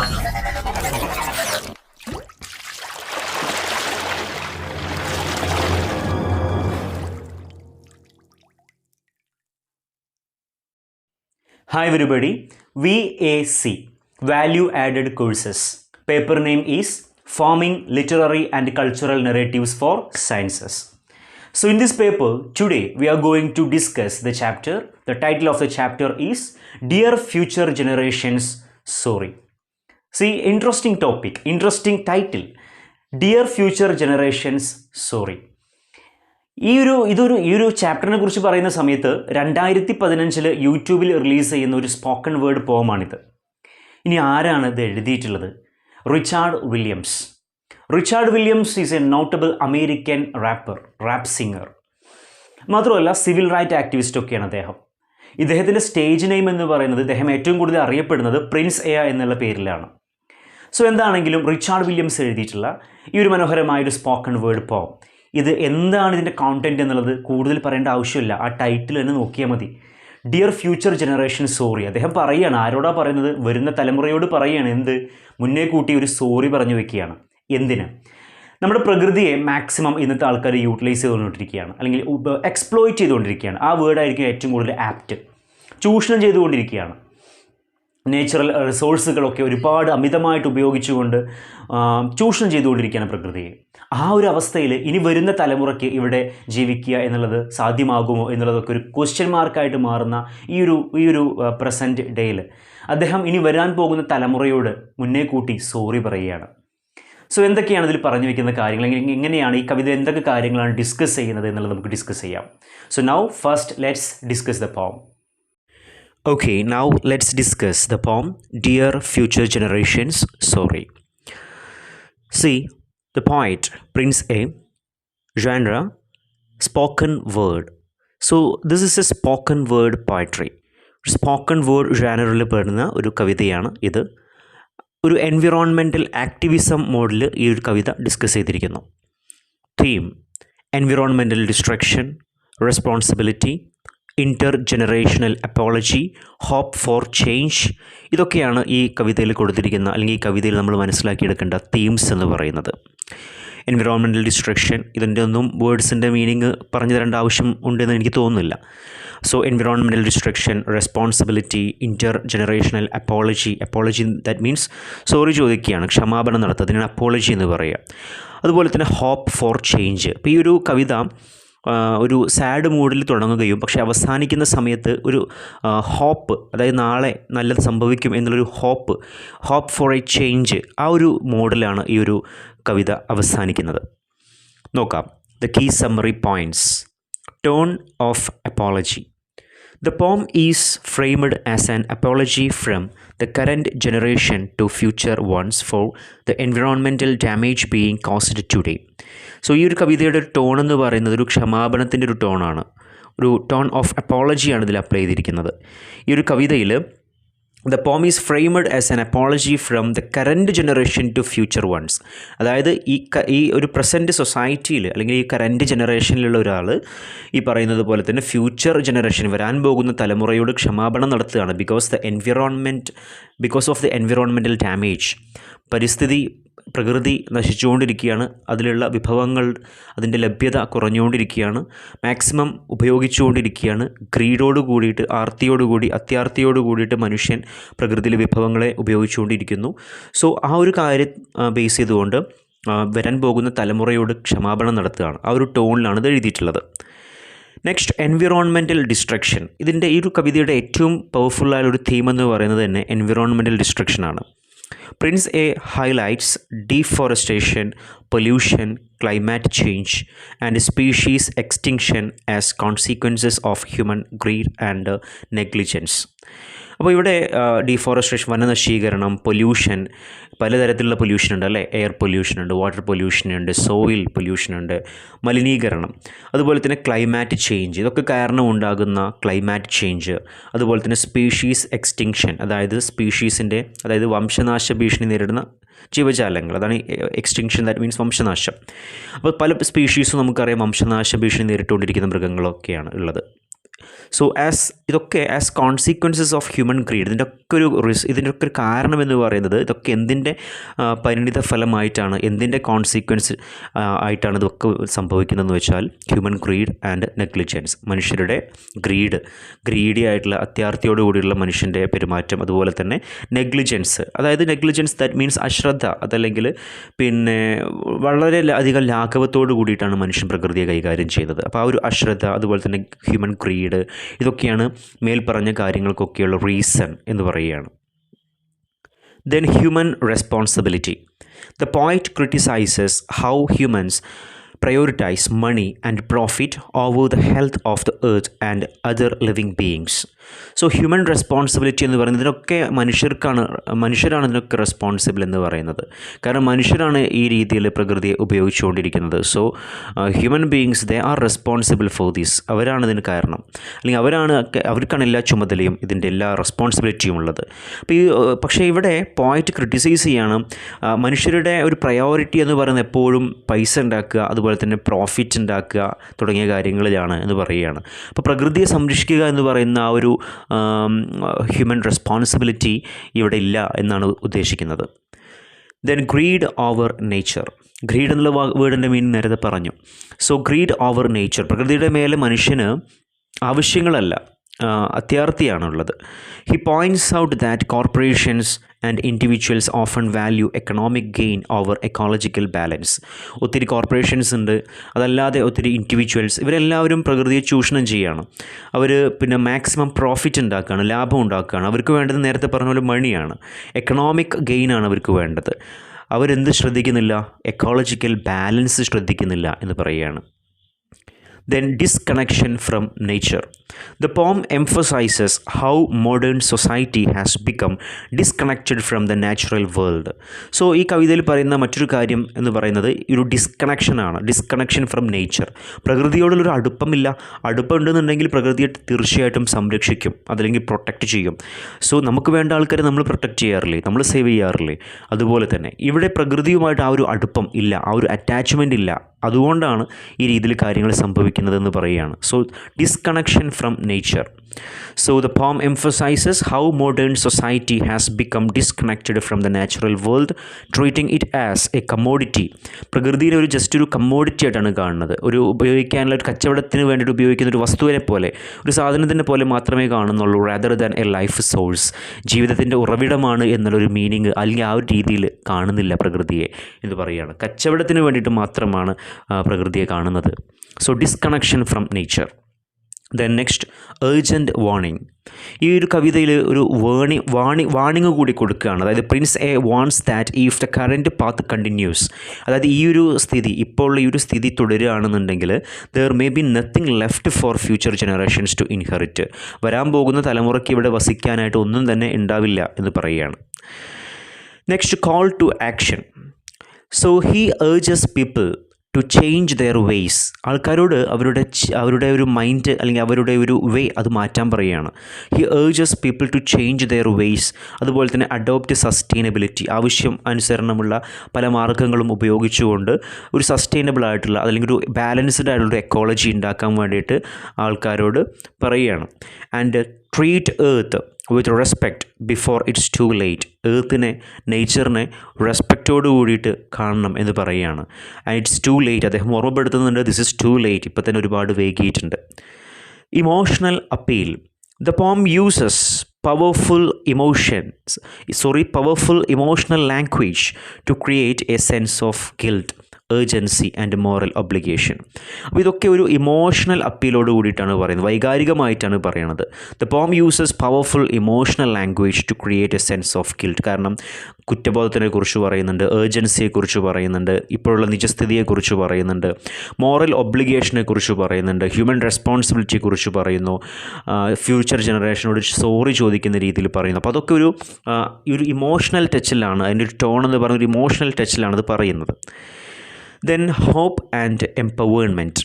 Hi everybody, VAC, Value Added Courses. Paper name is Forming Literary and Cultural Narratives for Sciences. So in this paper, today we are going to discuss the chapter. The title of the chapter is Dear Future Generations, Sorry. See, interesting topic, interesting title. Dear Future Generations, Sorry. ഈ ഒരു ചാപ്റ്ററിനെ കുറിച്ച് പറയുന്ന സമയത്ത് 2015 യൂട്യൂബിൽ release ചെയ്യുന്ന ഒരു spoken word പോമാണിത്. ഇനി ആരാണ് ഇത് എഴുതിയിട്ടുള്ളത്? Richard Williams is a notable American rap singer. മാത്രമല്ല സിവിൽ റൈറ്റ് ആക്ടിവിസ്റ്റൊക്കെയാണ് അദ്ദേഹം. ഇദ്ദേഹത്തിൻ്റെ സ്റ്റേജ് നെയിം എന്ന് പറയുന്നത്, ഇദ്ദേഹം ഏറ്റവും കൂടുതൽ അറിയപ്പെടുന്നത് പ്രിൻസ് എയ എന്നുള്ള പേരിലാണ്. സോ എന്താണെങ്കിലും റിച്ചാർഡ് വില്യംസ് എഴുതിയിട്ടുള്ള ഈ ഒരു മനോഹരമായൊരു സ്പോക്കൺ വേർഡ് പോം, ഇത് എന്താണ് ഇതിൻ്റെ കോണ്ടൻറ്റ് എന്നുള്ളത് കൂടുതൽ പറയേണ്ട ആവശ്യമില്ല, ആ ടൈറ്റിൽ തന്നെ നോക്കിയാൽ മതി. Dear future generation sorry. അദ്ദേഹം പറയുകയാണ്, ആരോടാ പറയുന്നത്? വരുന്ന തലമുറയോട് പറയുകയാണ്. എന്ത്? മുന്നേ കൂട്ടി ഒരു സോറി പറഞ്ഞു വെക്കുകയാണ്. എന്തിന്? നമ്മുടെ പ്രകൃതിയെ മാക്സിമം ഇന്നത്തെ ആൾക്കാർ യൂട്ടിലൈസ് ചെയ്തുകൊണ്ടിരിക്കുകയാണ്, അല്ലെങ്കിൽ എക്സ്പ്ലോയിറ്റ് ചെയ്തുകൊണ്ടിരിക്കുകയാണ്. ആ വേർഡായിരിക്കും ഏറ്റവും കൂടുതൽ ആപ്റ്റ്. ചൂഷണം ചെയ്തുകൊണ്ടിരിക്കുകയാണ്. നേച്ചുറൽ റിസോഴ്സുകളൊക്കെ ഒരുപാട് അമിതമായിട്ട് ഉപയോഗിച്ചുകൊണ്ട് ചൂഷണം ചെയ്തുകൊണ്ടിരിക്കുകയാണ് പ്രകൃതിയെ. ആ ഒരു അവസ്ഥയിൽ ഇനി വരുന്ന തലമുറയ്ക്ക് ഇവിടെ ജീവിക്കുക എന്നുള്ളത് സാധ്യമാകുമോ എന്നുള്ളതൊക്കെ ഒരു ക്വസ്റ്റ്യൻ മാർക്കായിട്ട് മാറുന്ന ഈ ഒരു പ്രസൻറ്റ് ഡേയിൽ അദ്ദേഹം ഇനി വരാൻ പോകുന്ന തലമുറയോട് മുന്നേ കൂട്ടി സോറി പറയുകയാണ്. സോ എന്തൊക്കെയാണ് ഇതിൽ പറഞ്ഞു വയ്ക്കുന്ന കാര്യങ്ങൾ, എങ്ങനെയാണ് ഈ കവിത എന്തൊക്കെ കാര്യങ്ങളാണ് ഡിസ്കസ് ചെയ്യുന്നത് എന്നുള്ളത് നമുക്ക് ഡിസ്കസ് ചെയ്യാം. So now first let's discuss the poem. Okay, now let's discuss the poem Dear Future Generations, Sorry. See, the poet Prince A. Genre spoken word. So this is a spoken word poetry. Spoken word genre-ൽ പെടുന്ന ഒരു കവിതയാണ് ഇത്. ഒരു environmental activism മോഡിൽ ഈ ഒരു കവിത discuss ചെയ്തിരിക്കുന്നു. Theme environmental destruction, responsibility, intergenerational apology, hope for change. ഇതൊക്കെയാണ് ഈ കവിതയിൽ കൊടുത്തിരിക്കുന്ന, അല്ലെങ്കിൽ ഈ കവിതയിൽ നമ്മൾ മനസ്സിലാക്കിയെടുക്കേണ്ട തീംസ് എന്ന് പറയുന്നത്. എൻവിറോൺമെൻറ്റൽ ഡിസ്ട്രക്ഷൻ, ഇതിൻ്റെ ഒന്നും വേർഡ്സിൻ്റെ മീനിങ് പറഞ്ഞു തരേണ്ട ആവശ്യം ഉണ്ടെന്ന് എനിക്ക് തോന്നുന്നില്ല. So environmental destruction, responsibility, intergenerational apology that means sorry ചോദിക്കുകയാണ്, ക്ഷമാപണം നടത്തുക, അതിനാണ് അപ്പോളജി എന്ന് പറയുക. അതുപോലെ തന്നെ ഹോപ്പ് ഫോർ ചേഞ്ച്. ഇപ്പോൾ ഈ ഒരു കവിത ഒരു സാഡ് മൂഡിൽ തുടങ്ങുകയും പക്ഷേ അവസാനിക്കുന്ന സമയത്ത് ഒരു ഹോപ്പ്, അതായത് നാളെ നല്ലത് സംഭവിക്കും എന്നുള്ളൊരു ഹോപ്പ് ഫോർ എ ചേഞ്ച്, ആ ഒരു മോഡിലാണ് ഈ ഒരു കവിത അവസാനിക്കുന്നത്. നോക്കാം. The key summary points. Tone of apology. The poem is framed as an apology from the current generation to future ones for the environmental damage being caused today. So ഈ ഒരു കവിതയുടെ ഒരു ടോൺ എന്ന് പറയുന്നത് ഒരു ക്ഷമാപണത്തിൻ്റെ ഒരു ടോണാണ്. ഒരു ടോൺ ഓഫ് അപ്പോളജിയാണ് ഇതിൽ അപ്ലൈ ചെയ്തിരിക്കുന്നത്. ഈ ഒരു കവിതയിൽ the poem is framed as an apology from the current generation to future ones. അതായത് ഈ ഒരു പ്രസൻറ്റ് സൊസൈറ്റിയിൽ, അല്ലെങ്കിൽ ഈ കറൻറ്റ് ജനറേഷനിലുള്ള ഒരാൾ ഈ പറയുന്നത് പോലെ തന്നെ ഫ്യൂച്ചർ ജനറേഷൻ, വരാൻ പോകുന്ന തലമുറയോട് ക്ഷമാപണം നടത്തുകയാണ്. Because of the environmental damage. പ്രകൃതി നശിച്ചുകൊണ്ടിരിക്കുകയാണ്, അതിലുള്ള വിഭവങ്ങൾ, അതിൻ്റെ ലഭ്യത കുറഞ്ഞുകൊണ്ടിരിക്കുകയാണ്, മാക്സിമം ഉപയോഗിച്ചുകൊണ്ടിരിക്കുകയാണ്. ഗ്രീഡോട് കൂടിയിട്ട്, അത്യാർത്തിയോട് കൂടിയിട്ട് മനുഷ്യൻ പ്രകൃതിയിലെ വിഭവങ്ങളെ ഉപയോഗിച്ചുകൊണ്ടിരിക്കുന്നു. സോ ആ ഒരു കാര്യം ബേസ് ചെയ്തുകൊണ്ട് വരാൻ പോകുന്ന തലമുറയോട് ക്ഷമാപണം നടത്തുകയാണ്. ആ ഒരു ടോണിലാണ് ഇത് എഴുതിയിട്ടുള്ളത്. Next, environmental destruction. ഇതിൻ്റെ ഈ ഒരു കവിതയുടെ ഏറ്റവും പവർഫുള്ളായ ഒരു തീം എന്ന് പറയുന്നത് തന്നെ environmental ഡിസ്ട്രക്ഷനാണ്. Prince A highlights deforestation, pollution, climate change, and species extinction as consequences of human greed and negligence. അപ്പോൾ ഇവിടെ ഡീഫോറസ്റ്റേഷൻ, വനനശീകരണം, പൊല്യൂഷൻ, പലതരത്തിലുള്ള പൊല്യൂഷൻ ഉണ്ട് അല്ലേ. എയർ പൊല്യൂഷൻ ഉണ്ട്, വാട്ടർ പൊല്യൂഷൻ ഉണ്ട്, സോയിൽ പൊല്യൂഷൻ ഉണ്ട്, മലിനീകരണം, അതുപോലെ തന്നെ ക്ലൈമാറ്റ് ചേഞ്ച്, ഇതൊക്കെ കാരണം ഉണ്ടാകുന്ന ക്ലൈമാറ്റ് ചേഞ്ച്. അതുപോലെ തന്നെ സ്പീഷീസ് എക്സ്റ്റിങ്ഷൻ, അതായത് വംശനാശ ഭീഷണി നേരിടുന്ന ജീവജാലങ്ങൾ, അതാണ് എക്സ്റ്റിങ്ഷൻ, ദാറ്റ് മീൻസ് വംശനാശം. അപ്പോൾ പല സ്പീഷീസും നമുക്കറിയാം വംശനാശ ഭീഷണി നേരിട്ടുകൊണ്ടിരിക്കുന്ന മൃഗങ്ങളൊക്കെയാണ് ഉള്ളത്. സോ ഇതൊക്കെ as consequences of human greed, ഇതിൻ്റെ ഒക്കെ ഒരു കാരണം എന്ന് പറയുന്നത് ഇതൊക്കെ എന്തിൻ്റെ പരിണിത ഫലമായിട്ടാണ്, എന്തിൻ്റെ കോൺസിക്വൻസ് ആയിട്ടാണ് ഇതൊക്കെ സംഭവിക്കുന്നതെന്ന് വെച്ചാൽ ഹ്യൂമൻ ഗ്രീഡ് ആൻഡ് നെഗ്ലിജൻസ്, മനുഷ്യരുടെ ഗ്രീഡി ആയിട്ടുള്ള അത്യാർത്തിയോട് കൂടിയുള്ള മനുഷ്യൻ്റെ പെരുമാറ്റം, അതുപോലെ തന്നെ നെഗ്ലിജൻസ്, അതായത് നെഗ്ലിജൻസ് ദാറ്റ് മീൻസ് അശ്രദ്ധ, അതല്ലെങ്കിൽ പിന്നെ വളരെ അധികം ലാഘവത്തോട് കൂടിയിട്ടാണ് മനുഷ്യൻ പ്രകൃതിയെ കൈകാര്യം ചെയ്തത്. അപ്പോൾ ആ ഒരു അശ്രദ്ധ, അതുപോലെ തന്നെ ഹ്യൂമൻ ഗ്രീഡ്, ഇതൊക്കെയാണ് മേൽപ്പറഞ്ഞ കാര്യങ്ങൾക്കൊക്കെയുള്ള റീസൺ എന്ന് പറയുകയാണ്. Then human responsibility. The poet ക്രിട്ടിസൈസസ് how humans prioritize money and profit over the health of the earth and other living beings. So human responsibility എന്ന് പറയുന്നത് ഇതിനൊക്കെ മനുഷ്യരാണ് ഇതിനൊക്കെ റെസ്പോൺസിബിൾ എന്ന് പറയുന്നത്. കാരണം മനുഷ്യരാണ് ഈ രീതിയിൽ പ്രകൃതിയെ ഉപയോഗിച്ചുകൊണ്ടിരിക്കുന്നത്. So human beings they are responsible for this. അവരാണ് ഇതിന് കാരണം, അല്ലെങ്കിൽ അവർക്കാണ് എല്ലാ ചുമതലയും, ഇതിൻ്റെ എല്ലാ റെസ്പോൺസിബിലിറ്റിയും ഉള്ളത്. പക്ഷേ ഇവിടെ പോയിന്റ് ക്രിട്ടിസൈസ് ചെയ്യാണ്, മനുഷ്യരുടെ ഒരു പ്രയോറിറ്റി എന്ന് പറയുന്നത് എപ്പോഴും പൈസ ഉണ്ടാക്കുക, അതുപോലെ തന്നെ പ്രോഫിറ്റ് ഉണ്ടാക്കുക തുടങ്ങിയ കാര്യങ്ങളിലാണ് എന്ന് പറയുകയാണ്. അപ്പോൾ പ്രകൃതിയെ സംരക്ഷിക്കുക എന്ന് പറയുന്ന ആ ഒരു ഹ്യൂമൻ റെസ്പോൺസിബിലിറ്റി ഇവിടെ ഇല്ല എന്നാണ് ഉദ്ദേശിക്കുന്നത്. Then greed over nature. Greed എന്നുള്ള വേർഡിൻ്റെ മീനിങ് നേരത്തെ പറഞ്ഞു. സോ ഗ്രീഡ് ഓവർ നേച്ചർ, പ്രകൃതിയുടെ മേലെ മനുഷ്യന് ആവശ്യങ്ങളല്ല, അത്യാർത്തിയാണുള്ളത്. He points out that corporations and individuals often value economic gain over ecological balance. ഒത്തിരി കോർപ്പറേഷൻസ് ഉണ്ട്, അതല്ലാതെ ഒത്തിരി ഇൻഡിവിജ്വൽസ്, ഇവരെല്ലാവരും പ്രകൃതിയെ ചൂഷണം ചെയ്യുകയാണ്. അവർ പിന്നെ മാക്സിമം പ്രോഫിറ്റ് ഉണ്ടാക്കുകയാണ്, ലാഭം ഉണ്ടാക്കുകയാണ്. അവർക്ക് വേണ്ടത് നേരത്തെ പറഞ്ഞ പോലെ മണിയാണ്, എക്കണോമിക് ഗെയിനാണ് അവർക്ക് വേണ്ടത്. അവരെന്ത് ശ്രദ്ധിക്കുന്നില്ല? എക്കോളജിക്കൽ ബാലൻസ് ശ്രദ്ധിക്കുന്നില്ല എന്ന് പറയുകയാണ്. Then disconnection from nature. The poem emphasizes how modern society has become disconnected from the natural world. So ഈ കവിതയിൽ പറയുന്ന മറ്റൊരു കാര്യം എന്ന് പറയുന്നത് ഒരു ഡിസ്കണക്ഷനാണ്, ഡിസ്കണക്ഷൻ ഫ്രം നേച്ചർ. പ്രകൃതിയോടുള്ളൊരു അടുപ്പമില്ല. അടുപ്പം ഉണ്ടെന്നുണ്ടെങ്കിൽ പ്രകൃതിയെ തീർച്ചയായിട്ടും സംരക്ഷിക്കും, അതല്ലെങ്കിൽ പ്രൊട്ടക്റ്റ് ചെയ്യും. സോ നമുക്ക് വേണ്ട ആൾക്കാരെ നമ്മൾ പ്രൊട്ടക്റ്റ് ചെയ്യാറില്ലേ, നമ്മൾ സേവ് ചെയ്യാറില്ലേ, അതുപോലെ തന്നെ ഇവിടെ പ്രകൃതിയുമായിട്ട് ആ ഒരു അടുപ്പം ഇല്ല, ആ ഒരു അറ്റാച്ച്മെൻ്റ് ഇല്ല. അതുകൊണ്ടാണ് ഈ രീതിയിൽ കാര്യങ്ങൾ സംഭവിക്കുന്നതെന്ന് പറയുകയാണ്. So disconnection from nature. So the poem emphasizes how modern society has become disconnected from the natural world, treating it as a commodity. പ്രകൃതിയെ ഒരു കമ്മോഡിറ്റി ആയിട്ടാണ് കാണുന്നത്. ഒരു ഉപയോഗിക്കാനുള്ള ഒരു കച്ചവടത്തിന് വേണ്ടിയിട്ട് ഉപയോഗിക്കുന്ന ഒരു വസ്തുവിനെ പോലെ, ഒരു സാധനത്തിനെ പോലെ മാത്രമേ കാണുന്നുള്ളൂ, rather than A life source. ജീവിതത്തിൻ്റെ ഉറവിടമാണ് എന്നുള്ളൊരു മീനിങ് അല്ലെങ്കിൽ ആ ഒരു രീതിയിൽ കാണുന്നില്ല പ്രകൃതിയെ എന്ന് പറയുകയാണ്. കച്ചവടത്തിന് വേണ്ടിയിട്ട് മാത്രമാണ് പ്രകൃതിയെ കാണുന്നത്. So disconnection from nature. Then next urgent warning. ഈ ഒരു കവിതയിൽ ഒരു വാർണിംഗ് കൂടി കൊടുക്കുകയാണ്. അതായത് Prince Ea warns that if the current path continues, അതായത് ഇപ്പോൾ ഈ ഒരു സ്ഥിതി തുടരുകയാണെന്നുണ്ടെങ്കിൽ there may be nothing left for future generations to inherit. വരാൻ പോകുന്ന തലമുറയ്ക്ക് ഇവിടെ വസിക്കാനായിട്ട് ഒന്നും തന്നെ ഉണ്ടാവില്ല എന്ന് പറയുകയാണ്. Next call to action. So he urges people to change their ways. ആൾക്കാരോട് അവരുടെ ഒരു മൈൻഡ് അല്ലെങ്കിൽ അവരുടെ ഒരു വേ അത് മാറ്റാൻ പറയുകയാണ്. He urges people to change their ways. അതുപോലെ തന്നെ അഡോപ്റ്റ് സസ്റ്റൈനബിലിറ്റി, ആവശ്യം അനുസരണമുള്ള പല മാർഗ്ഗങ്ങളും ഉപയോഗിച്ചുകൊണ്ട് ഒരു സസ്റ്റൈനബിൾ ആയിട്ടുള്ള അല്ലെങ്കിൽ ഒരു ബാലൻസ്ഡ് ആയിട്ടുള്ള എക്കോളജി ഉണ്ടാക്കാൻ വേണ്ടിയിട്ട് ആൾക്കാരോട് പറയുകയാണ്. And treat earth with respect before it's too late. നേച്ചറിനെ റെസ്പെക്റ്റോട് കൂടിയിട്ട് കാണണം എന്ന് പറയുകയാണ്. And it's too late. അദ്ദേഹം ഓർമ്മപ്പെടുത്തുന്നുണ്ട്, ദിസ് ഇസ് ടു ലേറ്റ്, ഇപ്പോൾ തന്നെ ഒരുപാട് വൈകിയിട്ടുണ്ട്. Emotional appeal. The poem uses powerful emotional language to create a sense of guilt, urgency and moral obligation. അപ്പോൾ ഇതൊക്കെ ഒരു ഇമോഷണൽ അപ്പീലോട് കൂടിയിട്ടാണ് പറയുന്നത്, വൈകാരികമായിട്ടാണ് പറയുന്നത്. The poem uses powerful emotional language to create a sense of guilt. കാരണം കുറ്റബോധത്തിനെ കുറിച്ച് പറയുന്നുണ്ട്, ഏർജൻസിയെക്കുറിച്ച് പറയുന്നുണ്ട്, ഇപ്പോഴുള്ള നിജസ്ഥിതിയെക്കുറിച്ച് പറയുന്നുണ്ട്, മോറൽ ഒബ്ലിഗേഷനെ കുറിച്ച് പറയുന്നുണ്ട്, ഹ്യൂമൻ റെസ്പോൺസിബിലിറ്റിയെക്കുറിച്ച് പറയുന്നു, ഫ്യൂച്ചർ ജനറേഷനോട് സോറി ചോദിക്കുന്ന രീതിയിൽ പറയുന്നു. അപ്പോൾ അതൊക്കെ ഒരു ഇമോഷണൽ ടച്ചിലാണ്, അതിൻ്റെ ഒരു ടോൺ എന്ന് പറയുന്ന ഒരു ഇമോഷണൽ ടച്ചിലാണ് ഇത് പറയുന്നത്. Then hope and empowerment.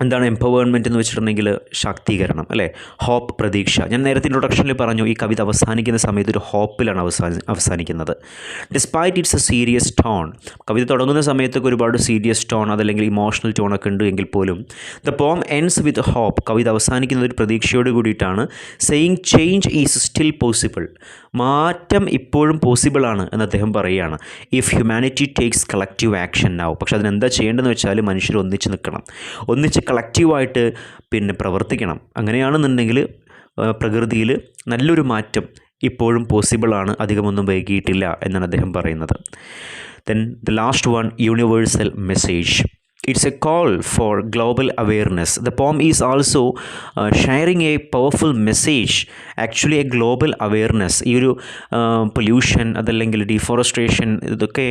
എന്താണ് എംപവേർമെൻറ്റ് എന്ന് വെച്ചിട്ടുണ്ടെങ്കിൽ ശാക്തീകരണം അല്ലേ, ഹോപ്പ്, പ്രതീക്ഷ. ഞാൻ നേരത്തെ ഇൻട്രൊഡക്ഷനിൽ പറഞ്ഞു ഈ കവിത അവസാനിക്കുന്ന സമയത്ത് ഒരു ഹോപ്പിലാണ് അവസാനിക്കുന്നത്. Despite its a serious tone, കവിത തുടങ്ങുന്ന സമയത്തൊക്കെ ഒരുപാട് സീരിയസ് ടോൺ അതല്ലെങ്കിൽ ഇമോഷണൽ ടോണൊക്കെ ഉണ്ട് എങ്കിൽ പോലും the poem ends with hope, കവിത അവസാനിക്കുന്നത് ഒരു പ്രതീക്ഷയോട് കൂടിയിട്ടാണ്. Saying change is still possible, മാറ്റം ഇപ്പോഴും പോസിബിളാണ് എന്ന് അദ്ദേഹം പറയുകയാണ്. If humanity takes collective action now, പക്ഷെ അതിനെന്താ ചെയ്യേണ്ടതെന്ന് വെച്ചാൽ മനുഷ്യർ ഒന്നിച്ച് നിൽക്കണം, ഒന്നിച്ച് കളക്റ്റീവായിട്ട് പ്രവർത്തിക്കണം. അങ്ങനെയാണെന്നുണ്ടെങ്കിൽ പ്രകൃതിയിൽ നല്ലൊരു മാറ്റം ഇപ്പോഴും പോസിബിളാണ്, അധികമൊന്നും വൈകിയിട്ടില്ല എന്നാണ് അദ്ദേഹം പറയുന്നത്. Then the last one, universal message. It's a call for global awareness. The poem is also sharing a powerful message, actually a global awareness. ഈ ഒരു പൊല്യൂഷൻ അതല്ലെങ്കിൽ ഡിഫോറസ്ട്രേഷൻ ഇതൊക്കെ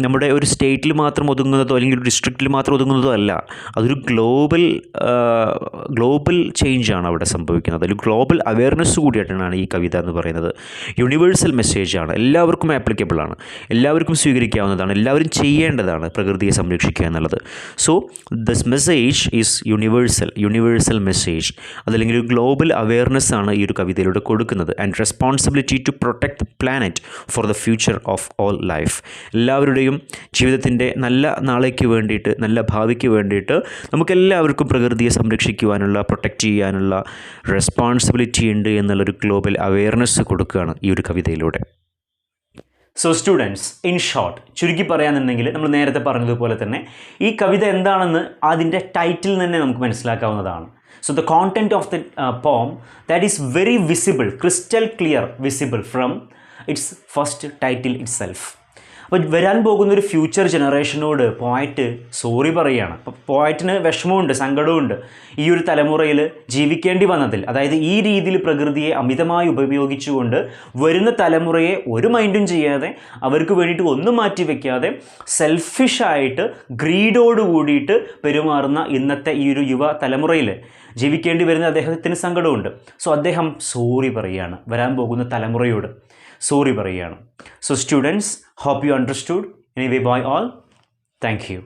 നമ്മുടെ ഒരു സ്റ്റേറ്റിൽ മാത്രം ഒതുങ്ങുന്നതോ അല്ലെങ്കിൽ ഒരു ഡിസ്ട്രിക്റ്റിൽ മാത്രം ഒതുങ്ങുന്നതോ അല്ല, അതൊരു ഗ്ലോബൽ ചേഞ്ചാണ് അവിടെ സംഭവിക്കുന്നത്. ഒരു ഗ്ലോബൽ അവെയർനെസ് കൂടിയായിട്ടാണ് ഈ കവിത എന്ന് പറയുന്നത്. യൂണിവേഴ്സൽ മെസ്സേജാണ്, എല്ലാവർക്കും ആപ്ലിക്കബിളാണ്, എല്ലാവർക്കും സ്വീകരിക്കാവുന്നതാണ്, എല്ലാവരും ചെയ്യേണ്ടതാണ് പ്രകൃതിയെ സംരക്ഷിക്കുക എന്നുള്ളത്. So this message is universal message, അതല്ലെങ്കിൽ ഒരു ഗ്ലോബൽ അവെയർനെസ് ആണ് ഈ ഒരു കവിതയിലൂടെ കൊടുക്കുന്നത്. And responsibility to protect the planet for the future of all life. എല്ലാവരുടെയും ജീവിതത്തിൻ്റെ നല്ല നാളേക്ക് വേണ്ടിയിട്ട്, നല്ല ഭാവിക്ക് വേണ്ടിയിട്ട് നമുക്കെല്ലാവർക്കും പ്രകൃതിയെ സംരക്ഷിക്കുവാനുള്ള, പ്രൊട്ടക്റ്റ് ചെയ്യാനുള്ള റെസ്പോൺസിബിലിറ്റി ഉണ്ട് എന്നുള്ളൊരു ഗ്ലോബൽ അവെയർനെസ് കൊടുക്കുകയാണ് ഈ ഒരു കവിതയിലൂടെ. സോ സ്റ്റുഡൻസ്, ഇൻ ഷോർട്ട് ചുരുക്കി പറയാന്നുണ്ടെങ്കിൽ നമ്മൾ നേരത്തെ പറഞ്ഞതുപോലെ തന്നെ ഈ കവിത എന്താണെന്ന് അതിൻ്റെ ടൈറ്റിൽ തന്നെ നമുക്ക് മനസ്സിലാക്കാവുന്നതാണ്. So the content of the poem that is very visible, crystal clear visible from it's first title it self. അപ്പോൾ വരാൻ പോകുന്നൊരു ഫ്യൂച്ചർ ജനറേഷനോട് പോയറ്റ് സോറി പറയുകയാണ്. അപ്പോൾ പോയറ്റിന് വിഷമമുണ്ട്, സങ്കടമുണ്ട് ഈ ഒരു തലമുറയിൽ ജീവിക്കേണ്ടി വന്നതിൽ. അതായത് ഈ രീതിയിൽ പ്രകൃതിയെ അമിതമായി ഉപയോഗിച്ചുകൊണ്ട് വരുന്ന തലമുറയെ ഒരു മൈൻഡും ചെയ്യാതെ, അവർക്ക് വേണ്ടിയിട്ട് ഒന്നും മാറ്റി വയ്ക്കാതെ സെൽഫിഷായിട്ട് ഗ്രീഡോട് കൂടിയിട്ട് പെരുമാറുന്ന ഇന്നത്തെ ഈ ഒരു യുവ തലമുറയിൽ ജീവിക്കേണ്ടി വരുന്ന അദ്ദേഹത്തിന് സങ്കടമുണ്ട്. സോ അദ്ദേഹം സോറി പറയുകയാണ്, വരാൻ പോകുന്ന തലമുറയോട് സോറി പറയുകയാണ്. So students, hope you understood. Anyway, bye all. Thank you.